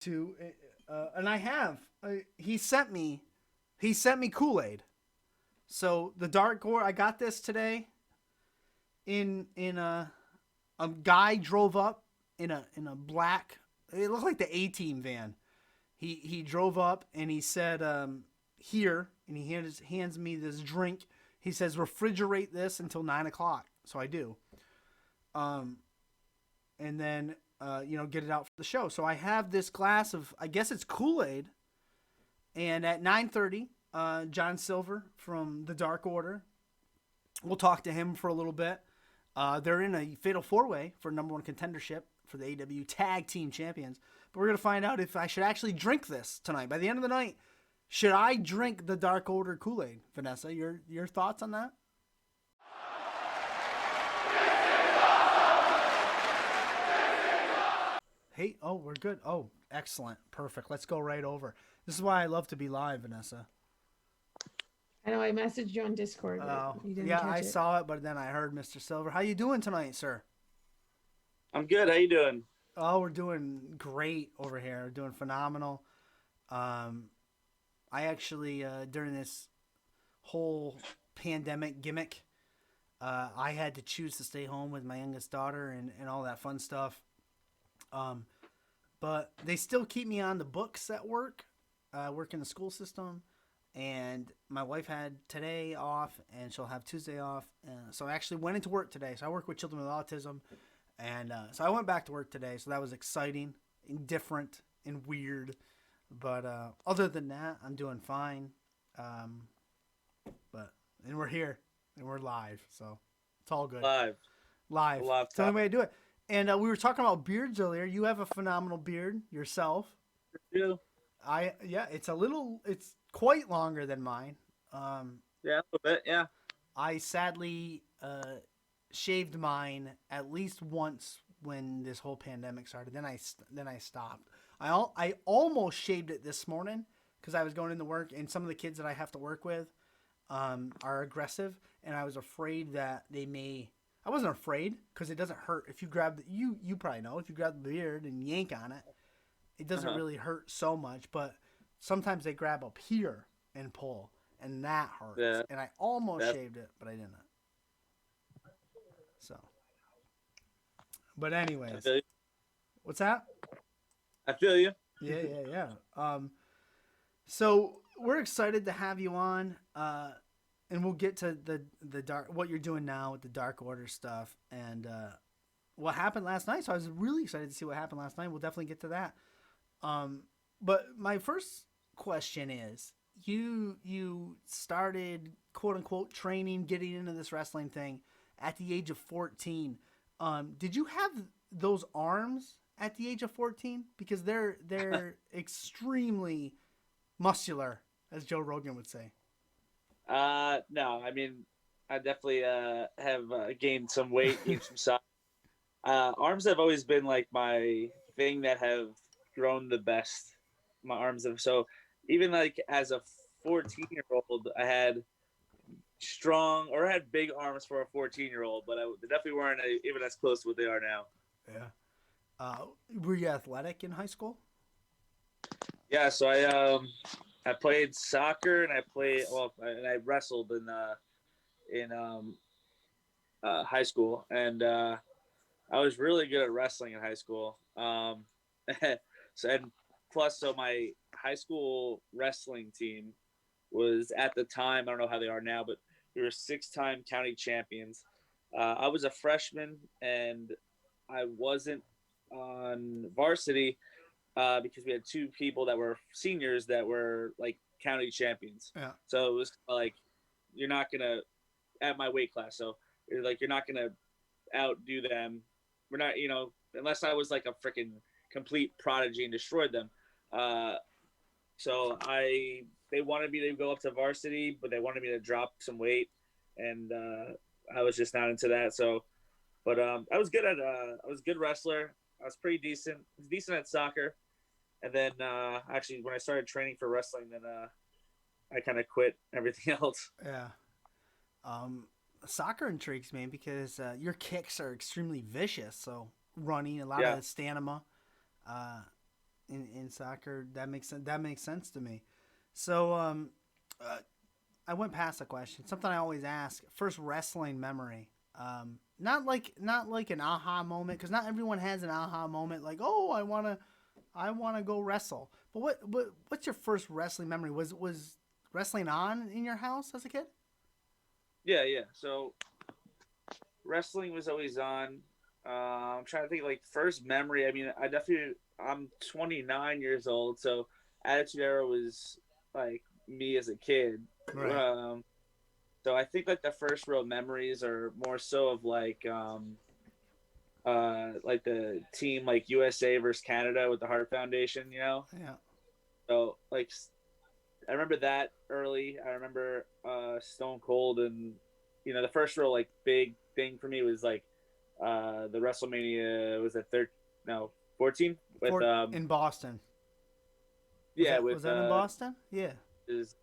to, and I have. He sent me Kool-Aid. So the Dark Order, I got this today. In a guy drove up in a black. It looked like the A-Team van. He drove up and he said, here, and he hands me this drink. He says, refrigerate this until 9 o'clock. So I do. Um, and then get it out for the show. So I have this glass of, I guess it's Kool-Aid, and at 9:30, John Silver from the Dark Order, we'll talk to him for a little bit. They're in a fatal four-way for number one contendership for the AEW Tag Team Champions. But we're gonna find out if I should actually drink this tonight. By the end of the night, should I drink the Dark Order Kool-Aid? Vanessa, your thoughts on that? Hey, oh, we're good. Oh, excellent. Perfect. Let's go right over. This is why I love to be live, Vanessa. I know I messaged you on Discord, but you didn't yeah, catch I it. saw it, but then I heard Mr. Silver. How you doing tonight, sir? I'm good. How you doing? Oh, we're doing great over here. We're doing phenomenal. Um, I actually, during this whole pandemic gimmick, I had to choose to stay home with my youngest daughter and all that fun stuff. Um, but they still keep me on the books at work. I work in the school system, and my wife had today off, and she'll have Tuesday off. So I actually went into work today. So I work with children with autism, and so I went back to work today. So that was exciting and different and weird. But other than that, I'm doing fine. Um, and we're here and we're live, so it's all good. Live. Live. Live It's the only top way to do it. And we were talking about beards earlier. You have a phenomenal beard yourself. too. It's quite longer than mine. Yeah, a little bit. Yeah. I sadly shaved mine at least once when this whole pandemic started. Then I stopped. I almost shaved it this morning because I was going into work, and some of the kids that I have to work with are aggressive, and I was afraid that they may. I wasn't afraid because it doesn't hurt if you grab you probably know if you grab the beard and yank on it, it doesn't Uh-huh. really hurt so much. But sometimes they grab up here and pull, and that hurts. Yeah. And I almost That. shaved it, but I didn't. So, but anyways, feel you. what's that? I feel you. Yeah. So we're excited to have you on, and we'll get to the dark what you're doing now with the Dark Order stuff and what happened last night. So I was really excited to see what happened last night. We'll definitely get to that. But my first question is, you started quote unquote training, getting into this wrestling thing at the age of 14. Did you have those arms at the age of 14? Because they're extremely muscular, as Joe Rogan would say. No. I mean, I definitely have gained some weight, gained some size. Arms have always been like my thing that have grown the best. My arms have so even like as a 14-year-old, I had strong or I had big arms for a 14-year-old, but they definitely weren't even as close to what they are now. Yeah. Were you athletic in high school? Yeah, so I played soccer and I wrestled in high school, and I was really good at wrestling in high school. And plus, so my high school wrestling team was at the time, I don't know how they are now, but we were 6-time county champions. I was a freshman and I wasn't on varsity because we had two people that were seniors that were like county champions. Yeah. So it was like, you're not gonna at my weight class. So you're not gonna outdo them. We're not, unless I was like a freaking complete prodigy and destroyed them. Uh, so they wanted me to go up to varsity, but they wanted me to drop some weight, and I was just not into that. So, but I was good I was a good wrestler. I was pretty decent. I was decent at soccer, and then actually when I started training for wrestling, then I kind of quit everything else. Yeah. Um, Soccer intrigues me because your kicks are extremely vicious. So running, a lot Yeah. of stamina. Uh, in soccer. That makes sense. That makes sense to me. So I went past the question. Something I always ask. First wrestling memory. Not like an aha moment, because not everyone has an aha moment. Like, oh, I wanna go wrestle. But what's your first wrestling memory? Was wrestling on in your house as a kid? Yeah, yeah. So wrestling was always on. I'm trying to think like first memory. I mean, I'm 29 years old, so Attitude Era was like me as a kid. Right. So I think like the first real memories are more so of like the team like USA versus Canada with the Hart Foundation, Yeah. So like I remember that early. I remember Stone Cold, and the first real like big thing for me was like the WrestleMania was at 14 with in Boston. with was that in Boston? Yeah. is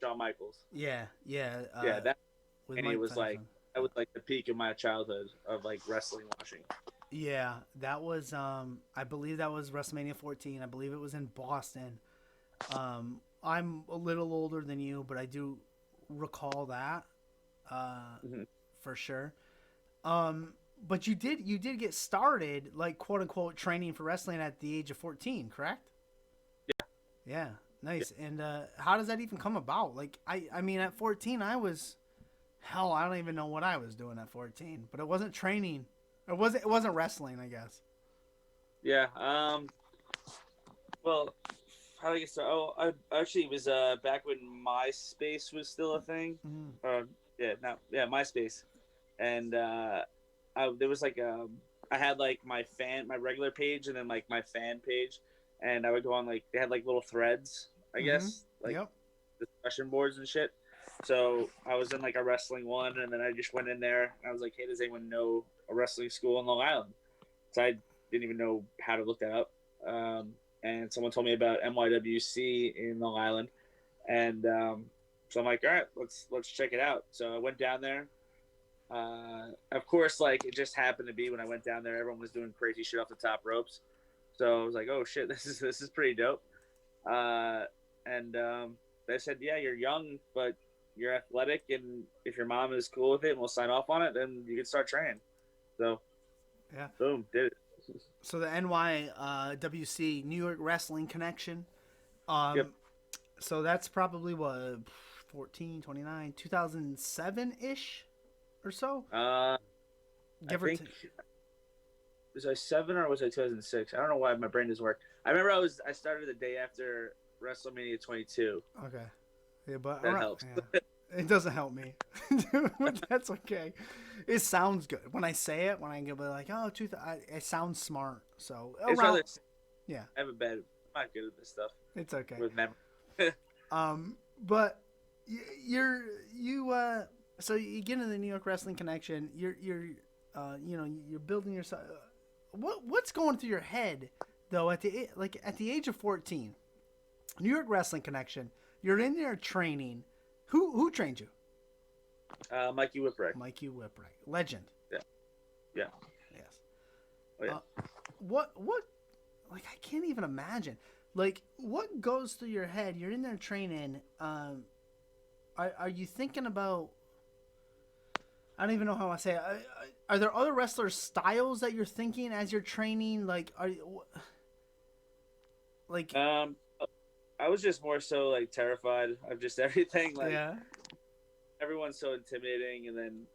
Shawn Michaels. Yeah. That With and Mike it was like Tyson. that was like the peak of my childhood of like wrestling watching. Yeah, that was I believe that was WrestleMania 14. I believe it was in Boston. I'm a little older than you, but I do recall that for sure. But you did get started like quote unquote training for wrestling at the age of 14, correct? Yeah. Yeah, nice. Yeah. And how does that even come about? Like I mean at 14 I was hell, I don't even know what I was doing at 14, but it wasn't training. It wasn't wrestling, I guess. Yeah. Well, how do I get started? Oh, I actually was back when MySpace was still a thing. Yeah, MySpace, and there was like I had like my regular page, and then like my fan page, and I would go on like they had like little threads, I guess, like discussion boards and shit. So I was in like a wrestling one, and then I just went in there. And I was like, "Hey, does anyone know a wrestling school in Long Island?" So I didn't even know how to look that up. And someone told me about MYWC in Long Island, and so I'm like, "All right, let's check it out." So I went down there. Of course, like it just happened to be when I went down there, everyone was doing crazy shit off the top ropes. So I was like, "Oh shit, this is pretty dope." And they said, "Yeah, you're young, but you're athletic, and if your mom is cool with it and will sign off on it, then you can start training." So, yeah, boom, did it. So the NYWC New York Wrestling Connection. Yep. So that's probably what 14, 29, 2007 ish or so. Give or take. Was I 7 or was I 2006? I don't know why my brain doesn't work. I remember I started the day after WrestleMania 22. Okay. Yeah, but that helps. Yeah. It doesn't help me. But that's okay. It sounds good. When I say it, when I go like, oh, it sounds smart. So, yeah. I have a bad, I'm not good at this stuff. It's okay. With memory. But so you get into the New York Wrestling Connection. You're building yourself. What's going through your head though at the age of 14? New York Wrestling Connection. You're in there training. Who trained you? Mikey Whipwreck. Mikey Whipwreck, legend. Yeah. Yes. Oh, yeah. What? Like I can't even imagine. Like what goes through your head? You're in there training. Are you thinking about? I don't even know how I say it. Are there other wrestlers' styles that you're thinking as you're training? Like, I was just more so like terrified of just everything. Like, yeah. Everyone's so intimidating, and then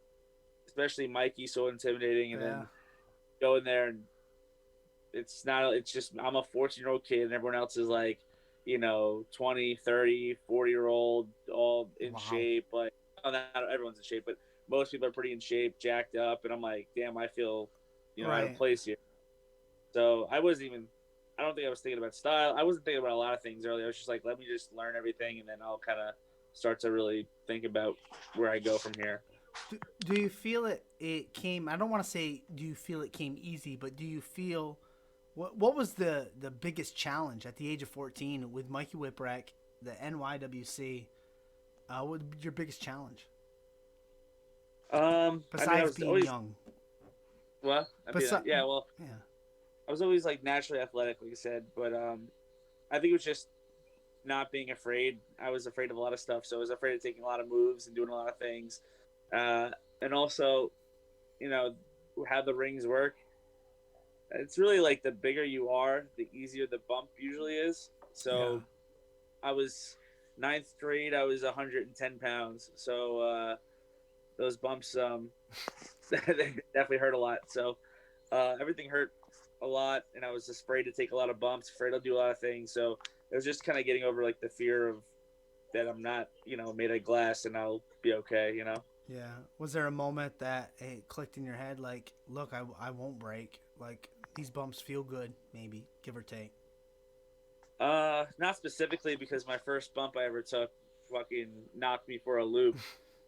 especially Mikey so intimidating, and Yeah. then go in there and it's just I'm a 14-year-old kid, and everyone else is like, 20, 30, 40-year-old, all in shape. Like, not everyone's in shape, but most people are pretty in shape, jacked up, and I'm like, damn, I feel, out of place here. So I don't think I was thinking about style. I wasn't thinking about a lot of things earlier. I was just like, let me just learn everything, and then I'll kind of start to really think about where I go from here. Do you feel it came? I don't want to say do you feel it came easy, but do you feel what was the biggest challenge at the age of 14 with Mikey Whipwreck, the NYWC? What was your biggest challenge? Besides being young. Well, I was always like naturally athletic, like you said, but I think it was just not being afraid. I was afraid of a lot of stuff, so I was afraid of taking a lot of moves and doing a lot of things. And also, you know, how the rings work. It's really like the bigger you are, the easier the bump usually is. Yeah. So I was ninth grade. I was 110 pounds. So those bumps they definitely hurt a lot. So everything hurt a lot, and I was just afraid to take a lot of bumps, afraid to do a lot of things. So it was just kind of getting over like the fear of that I'm not, made of glass and I'll be okay. Yeah. Was there a moment that it clicked in your head, like, look, I won't break. Like, these bumps feel good, maybe, give or take? Not specifically because my first bump I ever took fucking knocked me for a loop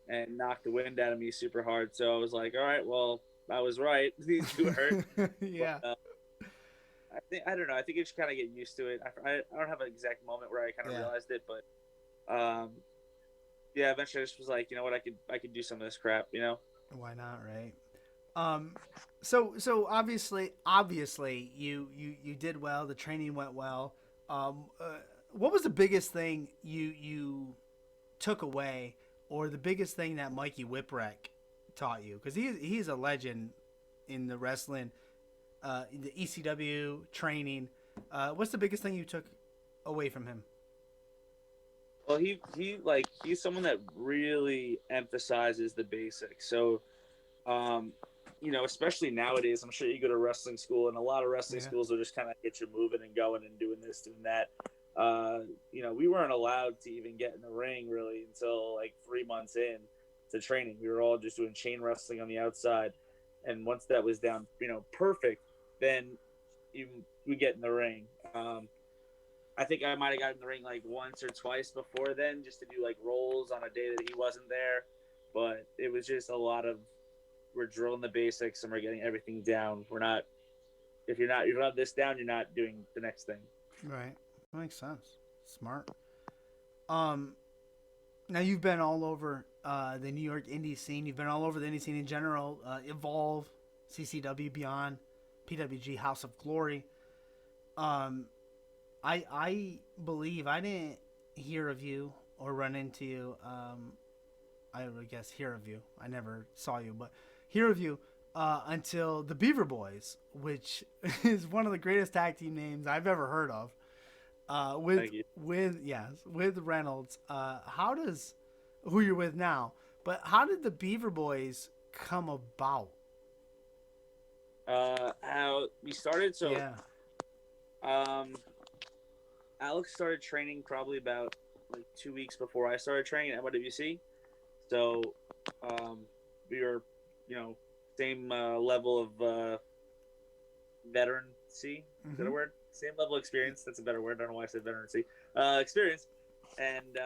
and knocked the wind out of me super hard. So I was like, all right, well, I was right. These two hurt. Yeah. But, I don't know. I think you just kind of get used to it. I don't have an exact moment where I kind of realized it, but yeah, eventually I just was like, you know what, I could do some of this crap. Why not, right? So obviously you did well. The training went well. What was the biggest thing you took away, or the biggest thing that Mikey Whipwreck taught you? Because he's a legend in the wrestling, in the ECW training. What's the biggest thing you took away from him? Well, he's someone that really emphasizes the basics. So, especially nowadays, I'm sure you go to wrestling school, and a lot of wrestling schools will just kind of get you moving and going and doing this, doing that. We weren't allowed to even get in the ring really until like 3 months in to training. We were all just doing chain wrestling on the outside, and once that was down, perfect, then we get in the ring. I think I might have gotten in the ring like once or twice before then, just to do like rolls on a day that he wasn't there. But it was just a lot of, we're drilling the basics and we're getting everything down. We're not, if you're not this down, you're not doing the next thing. Right, that makes sense. Smart. Now you've been all over the New York indie scene. You've been all over the indie scene in general. Evolve, CCW, Beyond, PWG, House of Glory. I believe I didn't hear of you or run into you. I would guess hear of you. I never saw you, but hear of you until the Beaver Boys, which is one of the greatest tag team names I've ever heard of. With Reynolds. How does, who you're with now, but how did the Beaver Boys come about? How we started? So, Yeah. Alex started training probably about like 2 weeks before I started training at NYWC. So, we were, same level of veterancy. Is that a word? Same level of experience. That's a better word. I don't know why I said veterancy. Experience. And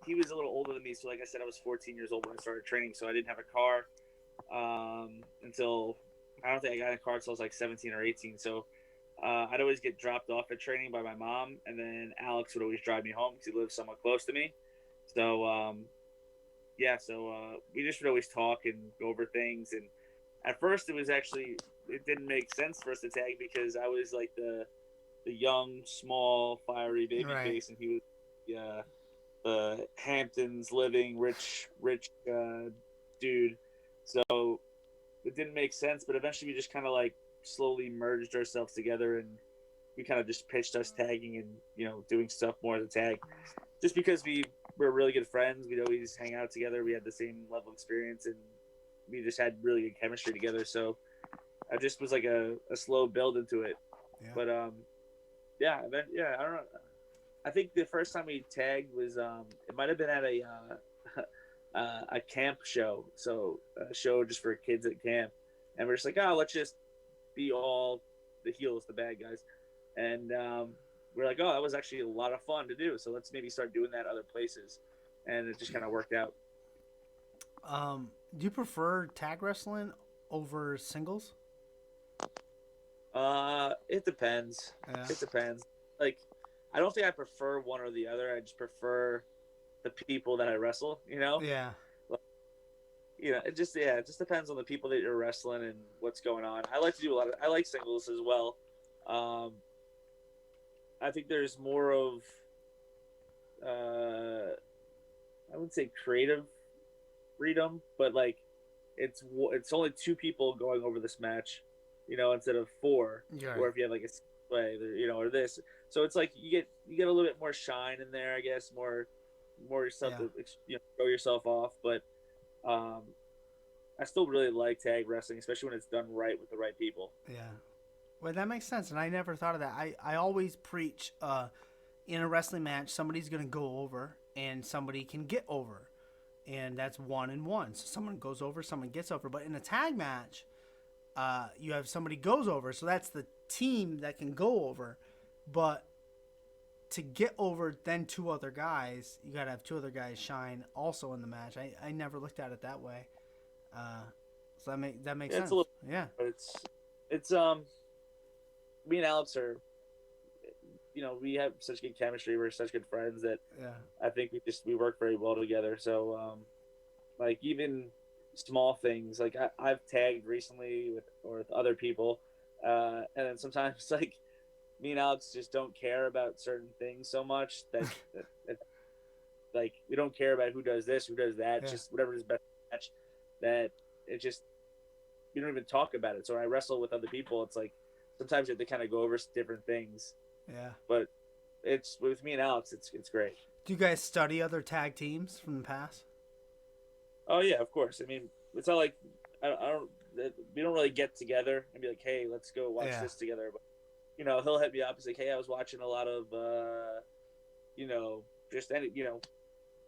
he was a little older than me. So, like I said, I was 14 years old when I started training. So I didn't have a car until, I don't think I got a car until I was like 17 or 18. So I'd always get dropped off at training by my mom. And then Alex would always drive me home because he lived somewhat close to me. So, we just would always talk and go over things. And at first it didn't make sense for us to tag because I was like the young, small, fiery baby face, and he was the Hamptons living rich dude. So it didn't make sense, but eventually we just kind of like slowly merged ourselves together, and we kind of just pitched us tagging and doing stuff more as a tag, just because we were really good friends. We'd always hang out together. We had the same level of experience, and we just had really good chemistry together. So I just was like a slow build into it. Yeah. But I don't know. I think the first time we tagged was it might have been at a camp show, so a show just for kids at camp, and we're just like, let's just be all the heels, the bad guys, and we're like, that was actually a lot of fun to do, so let's maybe start doing that other places, and it just kind of worked out. Do you prefer tag wrestling over singles? It depends. Yeah. It depends. Like, I don't think I prefer one or the other. I just prefer the people that I wrestle. Yeah. It just depends on the people that you're wrestling and what's going on. I like to do I like singles as well. I think there's more of uh, I wouldn't say creative freedom, but like it's only two people going over this match, instead of four. Right. Or if you have like a way, or this, so it's like you get a little bit more shine in there, I guess, more stuff Yeah. to show yourself off. But um, I still really like tag wrestling, especially when it's done right with the right people. Yeah. Well, that makes sense, and I never thought of that. I always preach in a wrestling match, somebody's going to go over and somebody can get over. And that's 1 and 1. So someone goes over, someone gets over. But in a tag match, you have somebody goes over. So that's the team that can go over. But to get over, then 2 other guys, you got to have 2 other guys shine also in the match. I never looked at it that way. So that makes sense. Yeah. But it's me and Alex are, we have such good chemistry. We're such good friends that I think we work very well together. So like even small things, like I've tagged recently with other people, and then sometimes like me and Alex just don't care about certain things so much that like we don't care about who does this, who does that, just whatever is best match. That it just we don't even talk about it. So when I wrestle with other people, it's like sometimes you have to kind of go over different things. Yeah. But it's with me and Alex, it's great. Do you guys study other tag teams from the past? Oh yeah, of course. I mean, it's not like we don't really get together and be like, hey, let's go watch this together. But he'll hit me up. He's like, hey, I was watching a lot of just any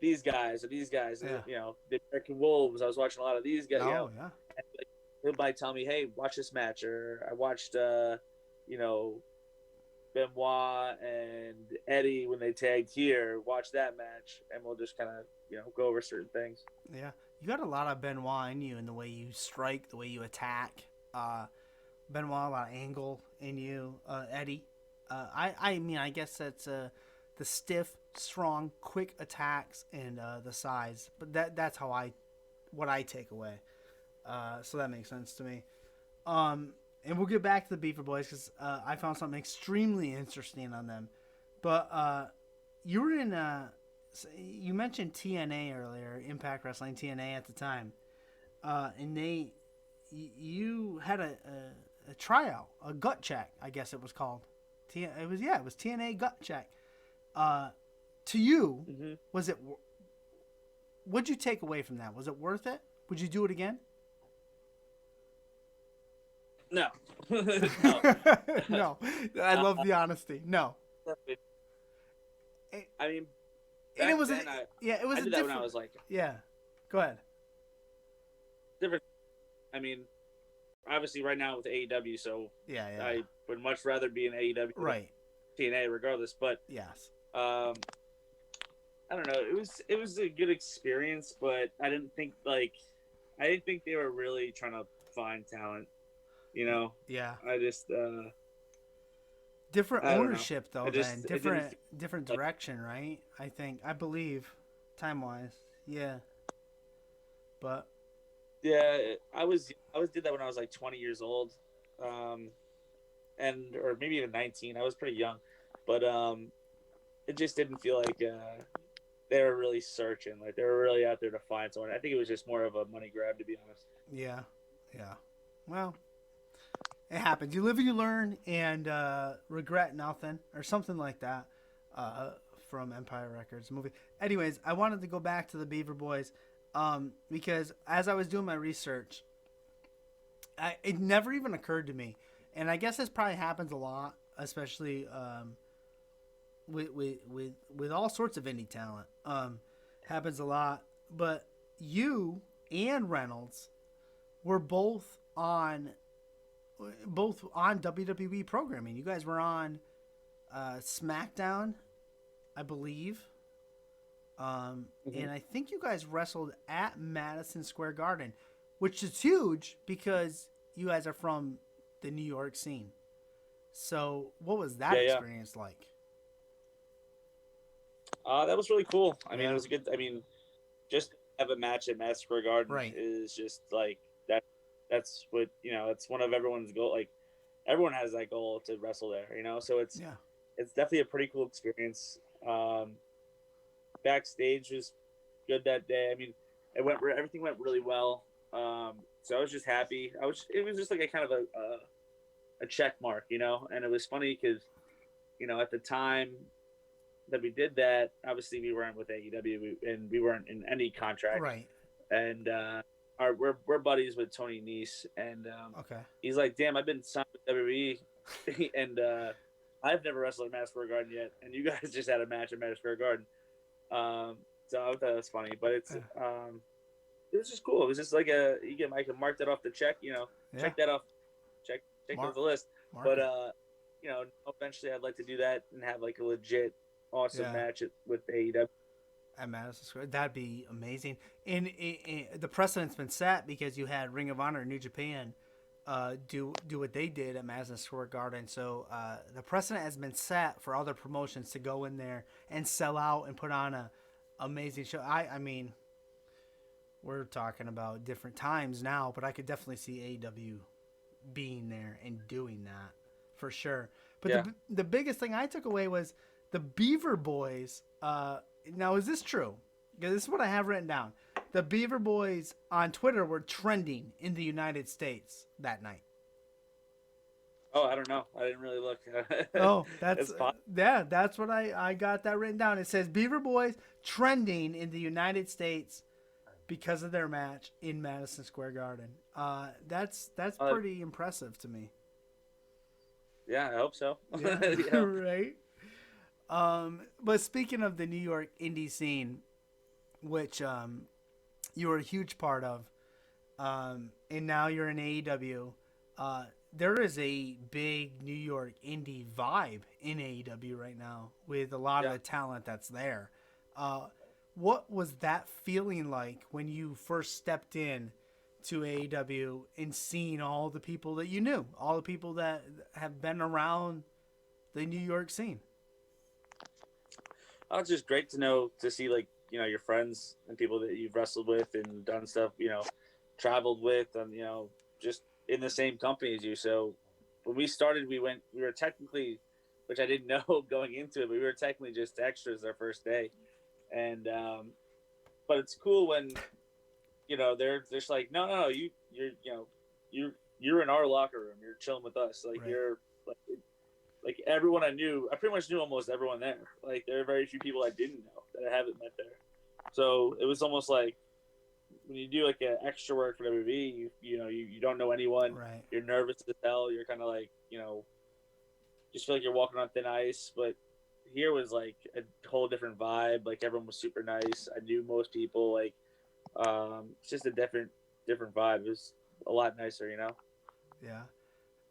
these guys. The American Wolves. I was watching a lot of these guys. Oh yeah. And, like, he'll might tell me, hey, watch this match, or I watched Benoit and Eddie when they tagged here. Watch that match, and we'll just kind of go over certain things. Yeah, you got a lot of Benoit in you in the way you strike, the way you attack. Benoit, a lot of angle in you. Eddie, I mean, I guess that's the stiff, strong, quick attacks and the size. But that's what I take away. So that makes sense to me. And we'll get back to the Beaver Boys because I found something extremely interesting on them. But you were in you mentioned TNA earlier, Impact Wrestling TNA at the time, and you had a tryout, a gut check, I guess it was called. It was TNA Gut Check. To you, was it? What'd you take away from that? Was it worth it? Would you do it again? No. No. I love the honesty. No. I mean, and it was then it was I did that when I was like, go ahead. Different. I mean, obviously right now with AEW, so I would much rather be in AEW right TNA regardless. But yes, I don't know. It was a good experience, but I didn't think they were really trying to find talent. Yeah. I just different ownership though, different like, direction, right? I believe, time wise, yeah. But I did that when I was like 20 years old, or maybe even 19. I was pretty young, but it just didn't feel like they were really searching, like they were really out there to find someone. I think it was just more of a money grab, to be honest. Yeah. Well, it happens. You live and you learn, and regret nothing, or something like that, from Empire Records movie. Anyways, I wanted to go back to the Beaver Boys, because as I was doing my research, it never even occurred to me, and I guess this probably happens a lot, especially with all sorts of indie talent. Happens a lot, but you and Reynolds were both on WWE programming. You guys were on SmackDown, I believe. And I think you guys wrestled at Madison Square Garden, which is huge because you guys are from the New York scene. So what was that experience like? That was really cool. I mean, it was good. I mean, just have a match at Madison Square Garden is just like that. That's what it's one of everyone's goal. Like everyone has that goal to wrestle there, So it's definitely a pretty cool experience. Backstage was good that day. I mean, everything went really well. So I was just happy. It was just like a kind of a check mark, and it was funny because, at the time that we did that, obviously we weren't with AEW and we weren't in any contract. Right. And we're buddies with Tony Nese, and Okay. he's like, "Damn, I've been signed with WWE, and I've never wrestled at Madison Square Garden yet, and you guys just had a match at Madison Square Garden." So I thought that was funny, but it was just cool. It was just like I can mark that off the check, check that off, check off the list. But eventually I'd like to do that and have like a legit awesome match with AEW. At Madison Square, that'd be amazing. And the precedent's been set because you had Ring of Honor and New Japan do what they did at Madison Square Garden. So the precedent has been set for other promotions to go in there and sell out and put on a amazing show. I mean, we're talking about different times now, but I could definitely see AEW being there and doing that for sure. But the biggest thing I took away was the Beaver Boys. Now, is this true? Because this is what I have written down. The Beaver Boys on Twitter were trending in the United States that night. Oh, I don't know. I didn't really look. Oh, that's what I got that written down. It says Beaver Boys trending in the United States because of their match in Madison Square Garden. That's pretty impressive to me. Yeah, I hope so. Yeah. Right. But speaking of the New York indie scene, which you were a huge part of, and now you're in AEW, there is a big New York indie vibe in AEW right now with a lot of the talent that's there. What was that feeling like when you first stepped in to AEW and seeing all the people that you knew, all the people that have been around the New York scene? Oh, it's just great to see like, your friends and people that you've wrestled with and done stuff, traveled with, and, just in the same company as you. So when we started, we were technically, which I didn't know going into it, but we were technically just extras our first day. And, but it's cool when, they're just like, no, you're in our locker room. You're chilling with us. Like you're like everyone I knew, I pretty much knew almost everyone there. Like there are very few people I didn't know that I haven't met there. So it was almost like when you do like an extra work for WWE, you don't know anyone. Right. You're nervous as hell. You're kind of like, just feel like you're walking on thin ice. But here was like a whole different vibe. Like everyone was super nice. I knew most people. Like it's just a different vibe. It was a lot nicer, Yeah.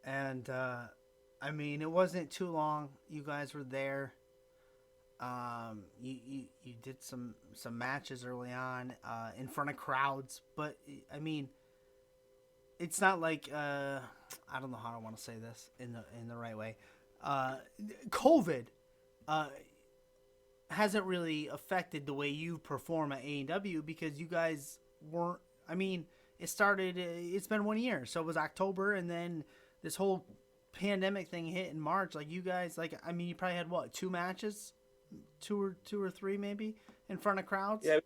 And I mean, it wasn't too long. You guys were there. You did some matches early on in front of crowds, but I mean, it's not like I don't know how I want to say this in the right way. COVID hasn't really affected the way you perform at AEW because you guys weren't. I mean, it started. It's been 1 year, so it was October, and then this whole pandemic thing hit in March. Like you guys, I mean, you probably had what, 2 matches, two or three maybe in front of crowds. Yeah,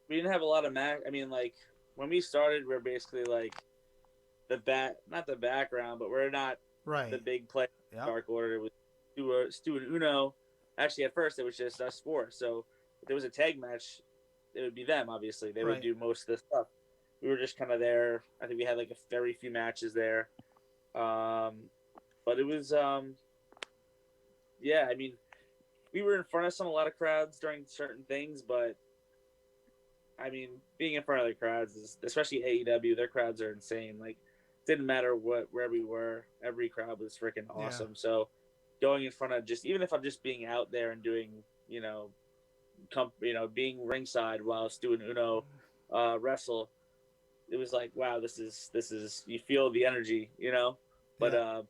we didn't have a lot of I mean, like when we started, we're basically like not the background, but we're not the big play. Yep. Dark Order. It was Stu and Uno. Actually, at first it was just us 4. So if there was a tag match, it would be them. Obviously, they would do most of the stuff. We were just kind of there. I think we had like a very few matches there. But it was, I mean, we were in front of a lot of crowds during certain things, but I mean, being in front of the crowds, especially AEW, their crowds are insane. Like, it didn't matter where we were, every crowd was freaking awesome. Yeah. So going in front of even if I'm just being out there and doing, being ringside while Stu and Uno wrestle, it was like, wow, this is you feel the energy, But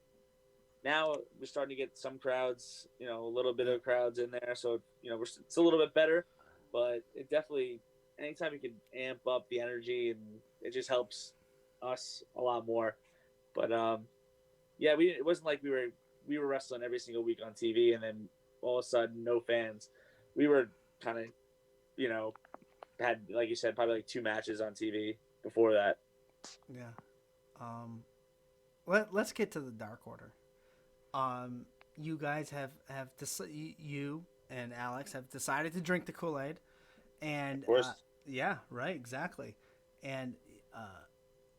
now we're starting to get some crowds, a little bit of crowds in there. So, it's a little bit better, but it definitely, anytime you can amp up the energy, and it just helps us a lot more. But, it wasn't like we were we were wrestling every single week on TV, and then all of a sudden, no fans. We were kind of, had, like you said, probably like 2 matches on TV before that. Yeah. Let's get to the Dark Order. You guys have you and Alex have decided to drink the Kool-Aid, and Of course. yeah, right, exactly. And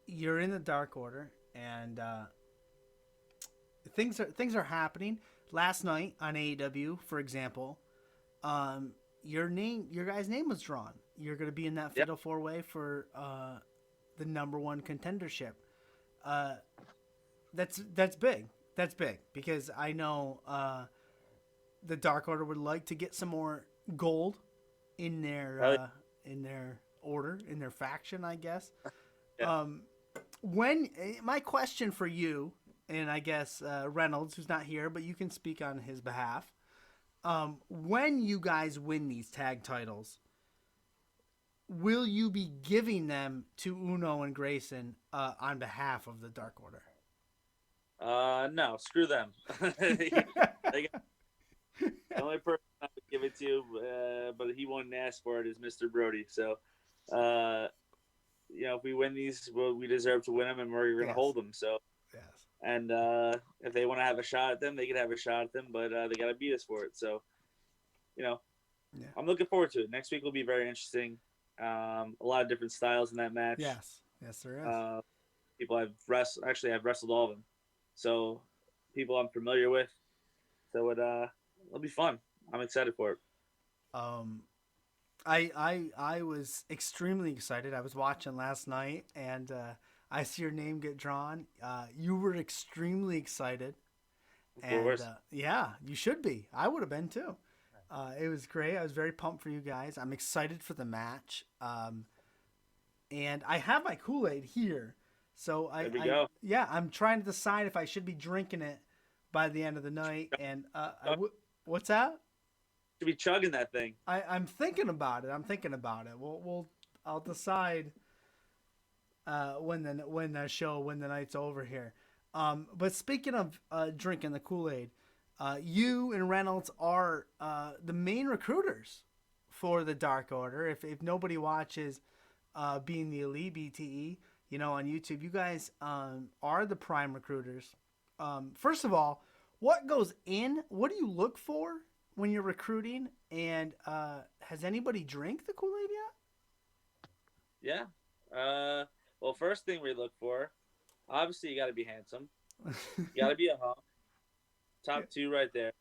you're in the Dark Order, and things are happening. Last night on AEW, for example, your guy's name was drawn. You're going to be in that Fatal 4-Way for the #1 contendership. That's big. That's big because I know the Dark Order would like to get some more gold in their order, in their faction, I guess. Yeah. When my question for you, and I guess Reynolds, who's not here, but you can speak on his behalf. When you guys win these tag titles, will you be giving them to Uno and Grayson on behalf of the Dark Order? No, screw them. The only person I would give it to, but he won't ask for it, is Mr. Brodie. So, if we win these, well, we deserve to win them, and we're going to hold them. So, yes. And if they want to have a shot at them, they can have a shot at them, but they got to beat us for it. So, I'm looking forward to it. Next week will be very interesting. A lot of different styles in that match. Yes, there is. People I've wrestled all of them. So people I'm familiar with. So it'll be fun. I'm excited for it. I was extremely excited. I was watching last night, and I see your name get drawn. You were extremely excited. Of course. Yeah, you should be. I would have been too. It was great. I was very pumped for you guys. I'm excited for the match. And I have my Kool-Aid here. So go. I'm trying to decide if I should be drinking it by the end of the night. And what's that? Should be chugging that thing. I'm thinking about it. I'll decide when the night's over here. But speaking of drinking the Kool-Aid, you and Reynolds are the main recruiters for the Dark Order. If nobody watches Being the Elite BTE, on YouTube, you guys are the prime recruiters. First of all, what goes in? What do you look for when you're recruiting? And has anybody drank the Kool-Aid yet? Yeah. Well, first thing we look for, obviously, you got to be handsome. You got to be a hunk. Top 2 right there.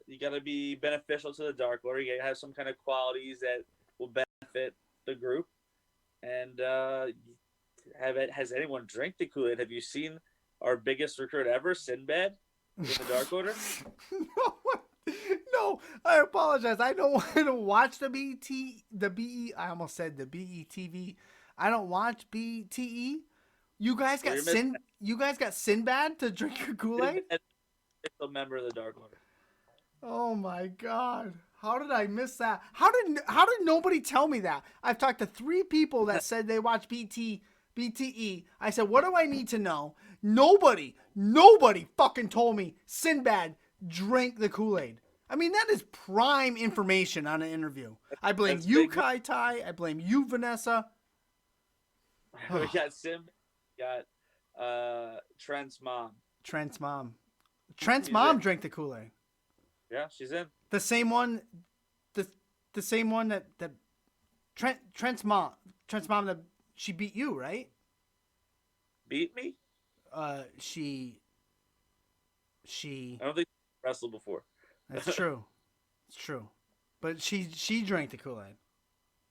You got to be beneficial to the Dark Order. You got to have some kind of qualities that will benefit the group. And has anyone drank the Kool-Aid? Have you seen our biggest recruit ever, Sinbad, in the Dark Order? No, I apologize. I don't watch the I almost said the BETV. I don't watch BTE. You guys got Sinbad to drink your Kool-Aid? A member of the Dark Order. Oh my God. How did I miss that? How did nobody tell me that? I've talked to 3 people that said they watch BTE. I said, what do I need to know? Nobody fucking told me Sinbad drank the Kool-Aid. I mean, that is prime information on an interview. I blame you, Kai Tai. I blame you, Vanessa. We got Sinbad. Got Trent's mom. Trent's mom drank the Kool-Aid. Yeah, she's in. The same one, the same one that Trent's mom that she beat you, right? Beat me? She. I don't think she wrestled before. That's true. It's true. But she drank the Kool-Aid.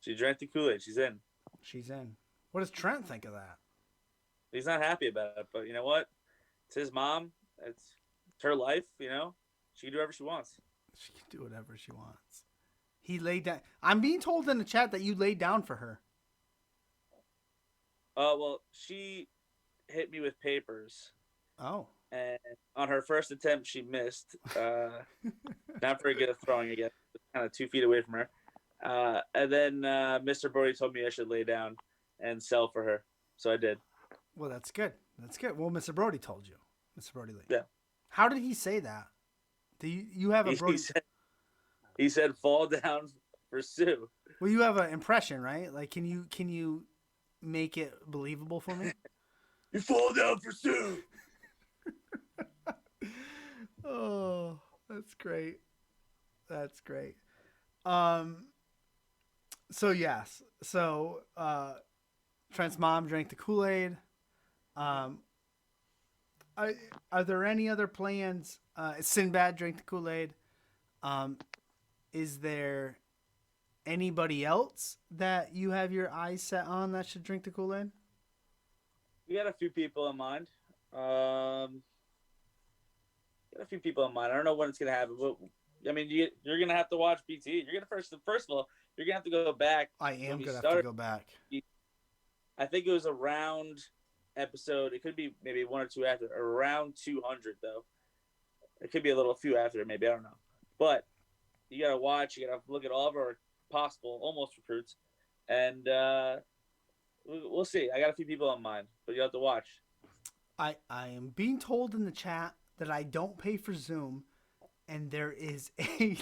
She drank the Kool-Aid. She's in. She's in. What does Trent think of that? He's not happy about it, but you know what? It's his mom. It's her life, She can do whatever she wants. She can do whatever she wants. He laid down. I'm being told in the chat that you laid down for her. Well, she hit me with papers. Oh. And on her first attempt, she missed. Not very good at throwing again. Kind of 2 feet away from her. And then Mr. Brodie told me I should lay down and sell for her. So I did. Well, that's good. Well, Mr. Brodie told you. Mr. Brodie Lee. Yeah. How did he say that? Do you have a Brodie? He said, "Fall down for Sue." Well, you have an impression, right? Like, can you make it believable for me? You fall down for Sue. Oh, that's great. That's great. So yes. So Trent's mom drank the Kool-Aid. Are there any other plans? Sinbad drank the Kool-Aid. Is there anybody else that you have your eyes set on that should drink the Kool-Aid? We got a few people in mind. Got a few people in mind. I don't know when it's gonna happen, but I mean, you're gonna have to watch BT. You're gonna first of all, you're gonna have to go back. I am gonna have to go back. I think it was around episode. It could be maybe one or two after. Around 200 though. It could be a few after, maybe, I don't know. But you gotta watch. You gotta look at all of our possible almost recruits, and we'll see. I got a few people in mind, but you have to watch. I am being told in the chat that I don't pay for Zoom, and there is a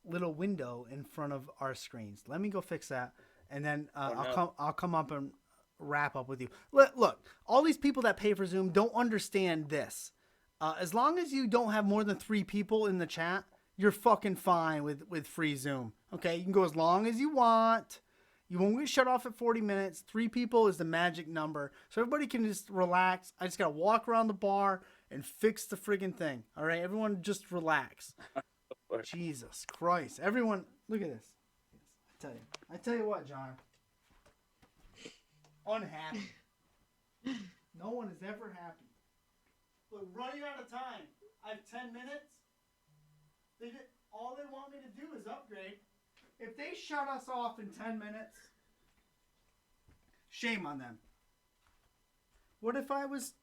little window in front of our screens. Let me go fix that, and then I'll come up and wrap up with you. Look, all these people that pay for Zoom don't understand this. As long as you don't have more than 3 people in the chat, you're fucking fine with free Zoom. Okay, you can go as long as you want. You won't get shut off at 40 minutes. 3 people is the magic number. So everybody can just relax. I just got to walk around the bar and fix the friggin' thing. All right, everyone just relax. Jesus Christ. Everyone, look at this. I tell you what, John. Unhappy. No one is ever happy. Look, running out of time. I have 10 minutes. All they want me to do is upgrade. If they shut us off in 10 minutes, shame on them. What if I was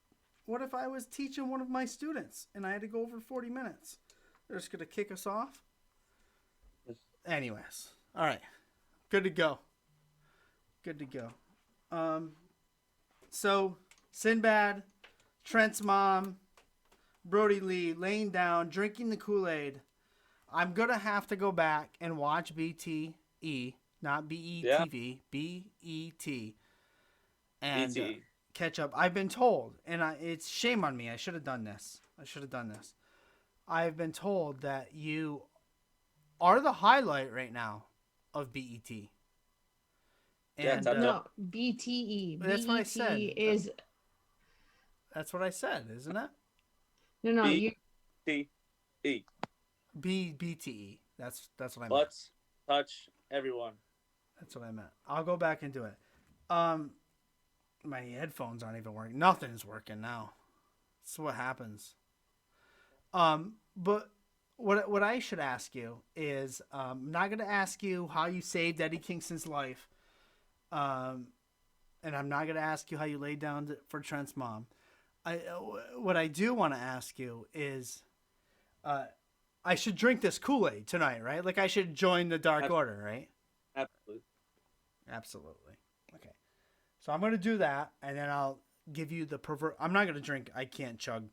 teaching one of my students and I had to go over 40 minutes? They're just going to kick us off? Anyways. All right. Good to go. So, Sinbad, Trent's mom, Brodie Lee laying down, drinking the Kool-Aid. I'm going to have to go back and watch BTE, not BETV, BET. And catch up. I've been told, and it's shame on me. I should have done this. I've been told that you are the highlight right now of BET. And no, BTE. That's what I said. Is. That's what I said, isn't it? No, you. BTE. BTE. That's what I meant. Let's touch everyone. That's what I meant. I'll go back and do it. My headphones aren't even working. Nothing's working now. That's what happens. But what I should ask you is, I'm not going to ask you how you saved Eddie Kingston's life. And I'm not going to ask you how you laid down for Trent's mom. What I do want to ask you is, I should drink this Kool-Aid tonight, right? Like I should join the Dark Order, right? Absolutely. Okay. So I'm going to do that, and then I'll give you the I'm not going to drink. I can't chug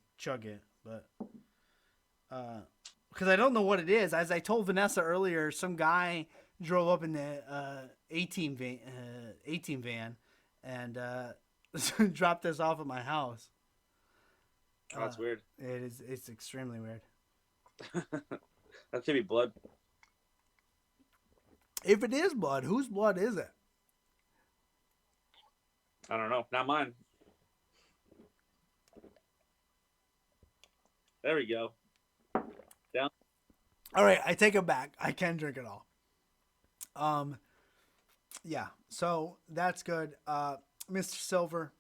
it, but because I don't know what it is. As I told Vanessa earlier, some guy drove up in the A-Team van and dropped this off at my house. Oh, that's weird. It is. It's extremely weird. That could be blood. If it is blood, whose blood is it? I don't know. Not mine. There we go. Down. All right, I take it back. I can drink it all. Yeah. So that's good. Mr. Silver,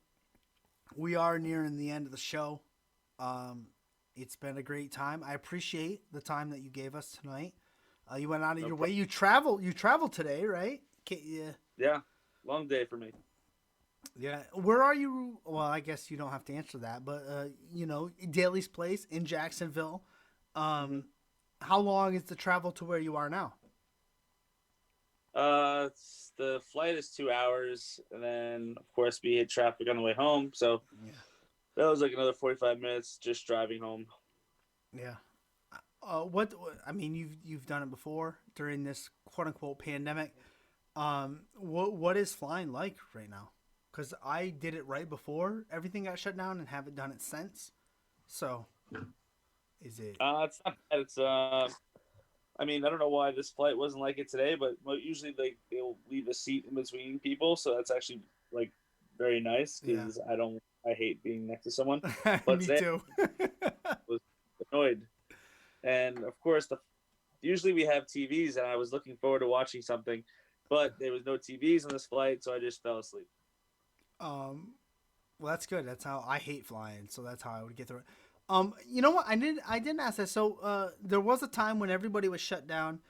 we are nearing the end of the show. It's been a great time. I appreciate the time that you gave us tonight. You went out of your way. You traveled today, right? Yeah. Long day for me. Yeah. Where are you? Well, I guess you don't have to answer that, but Daly's place in Jacksonville. How long is the travel to where you are now? The flight is 2 hours, and then of course we hit traffic on the way home. So Yeah. that was like another 45 minutes just driving home. Yeah. I mean, you've done it before during this quote unquote pandemic. What is flying like right now? Because I did it right before everything got shut down and haven't done it since. So, is it? It's not bad. It's I mean, I don't know why this flight wasn't like it today, but usually they'll leave a seat in between people, so that's actually like very nice Yeah. because I hate being next to someone. But Me today too. I was annoyed, and of course usually we have TVs, and I was looking forward to watching something, but there was no TVs on this flight, so I just fell asleep. Well, that's good. That's how I hate flying, so that's how I would get through it. You know what? I didn't ask that. So, there was a time when everybody was shut down.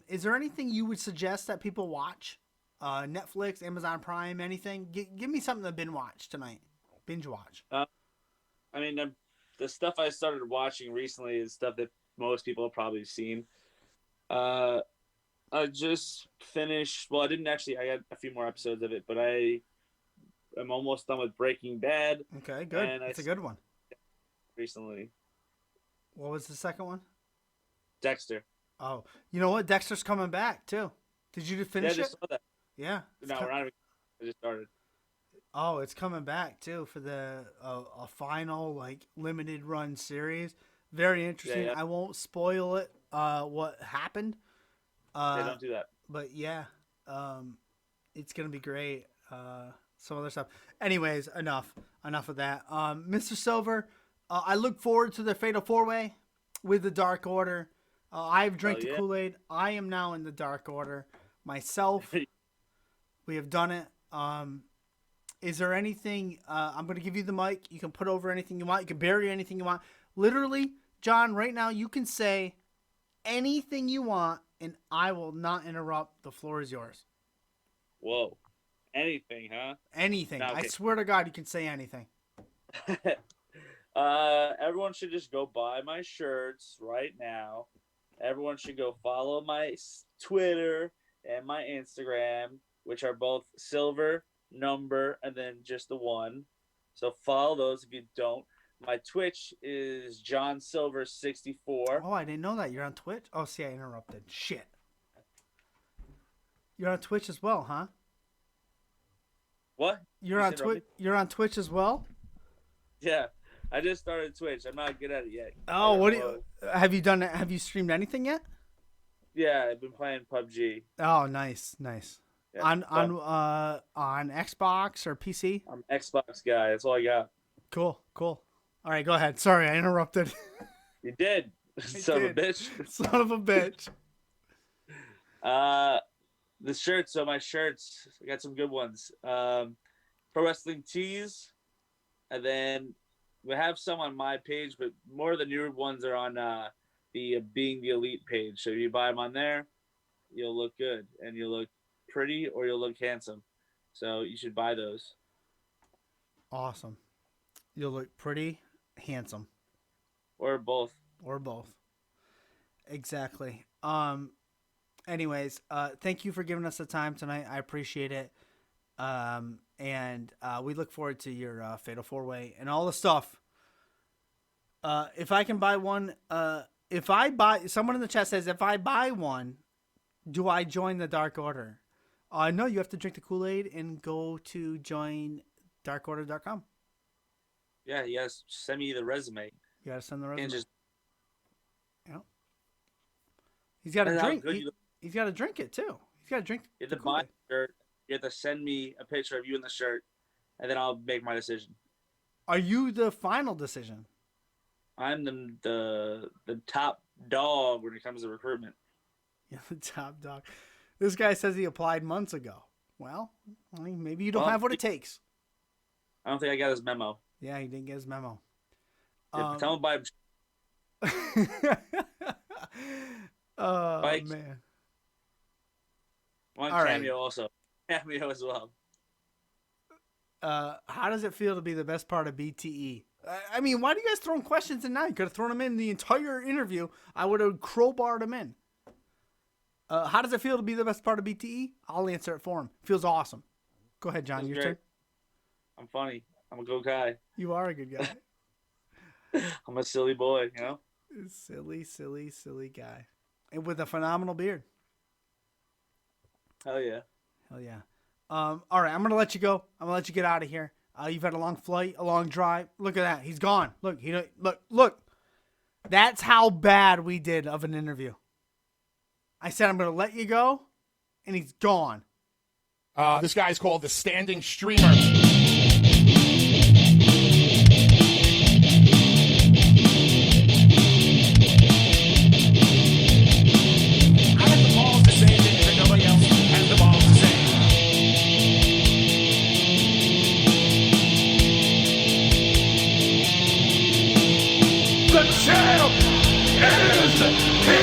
Is there anything you would suggest that people watch? Netflix, Amazon Prime, anything? Give me something to binge watch. I mean, the stuff I started watching recently is stuff that most people have probably seen. Uh, I just finished. Well, I didn't actually. I got a few more episodes of it, but I am almost done with Breaking Bad. Okay, good. And It's a good one. Recently, What was the second one? Dexter. Oh, you know what? Dexter's coming back too. Did you finish I just it? saw that. Yeah. No, we're not even. I just started. Oh, it's coming back too for the a final like limited run series. Very interesting. Yeah. I won't spoil it. What happened? Don't do that. But yeah, it's gonna be great. Some other stuff. Anyways, enough of that. Mr. Silver, I look forward to the Fatal 4-Way with the Dark Order. I've drank the Kool-Aid. I am now in the Dark Order myself. We have done it. Is there anything? I'm going to give you the mic. You can put over anything you want. You can bury anything you want. Literally, John, right now, you can say anything you want, and I will not interrupt. The floor is yours. Whoa. Anything, huh? Anything. No, okay. I swear to God, you can say anything. Everyone should just go buy my shirts right now. Everyone should go follow my Twitter and my Instagram, which are both silver number and then just the one. So follow those if you don't. My Twitch is John Silver 64. Oh, I didn't know that. You're on Twitch? Oh, see, I interrupted. Shit. You're on Twitch as well, huh? What? You're on Twitch. You're on Twitch as well? Yeah. I just started Twitch. I'm not good at it yet. Oh, what do you have you done? Have you streamed anything yet? Yeah, I've been playing PUBG. Oh, nice. Yeah, on Xbox or PC? I'm an Xbox guy. That's all I got. Cool. All right, go ahead. Sorry, I interrupted. You did. Son of a bitch. Son of a bitch. The shirts. So my shirts, I got some good ones. Pro Wrestling Tees, and then we have some on my page, but more of the newer ones are on the Being the Elite page. So if you buy them on there, you'll look good and you'll look pretty or you'll look handsome. So you should buy those. Awesome. You'll look pretty, handsome. Or both. Exactly. Anyways, thank you for giving us the time tonight. I appreciate it. And we look forward to your Fatal 4-Way and all the stuff. If I can buy one, someone in the chat says, if I buy one, do I join the Dark Order? No, you have to drink the Kool-Aid and go to join darkorder.com. Yeah, yes. Send me the resume. You gotta send the resume. And just, He's got to drink. He's got to drink it too. He's got to drink. You have to buy the shirt. You have to send me a picture of you in the shirt, and then I'll make my decision. Are you the final decision? I'm the top dog when it comes to recruitment. Yeah, the top dog. This guy says he applied months ago. Well, I mean, maybe you don't have what it takes. I don't think I got his memo. Yeah, he didn't get his memo. Tell him by. Oh, Mike. man. One All cameo right. also. Cameo as well. How does it feel to be the best part of BTE? I mean, why do you guys throw questions in now? You could have thrown them in the entire interview. I would have crowbarred them in. How does it feel to be the best part of BTE? I'll answer it for him. Feels awesome. Go ahead, John. Your turn. I'm funny. I'm a good guy. You are a good guy. I'm a silly boy, you know? Silly guy. And with a phenomenal beard. Hell yeah. Hell yeah. All right, I'm going to let you go. I'm going to let you get out of here. You've had a long flight, a long drive. Look at that. He's gone. Look. Look. That's how bad we did of an interview. I said I'm going to let you go, and he's gone. This guy's called the Standing Streamer. The champ is here!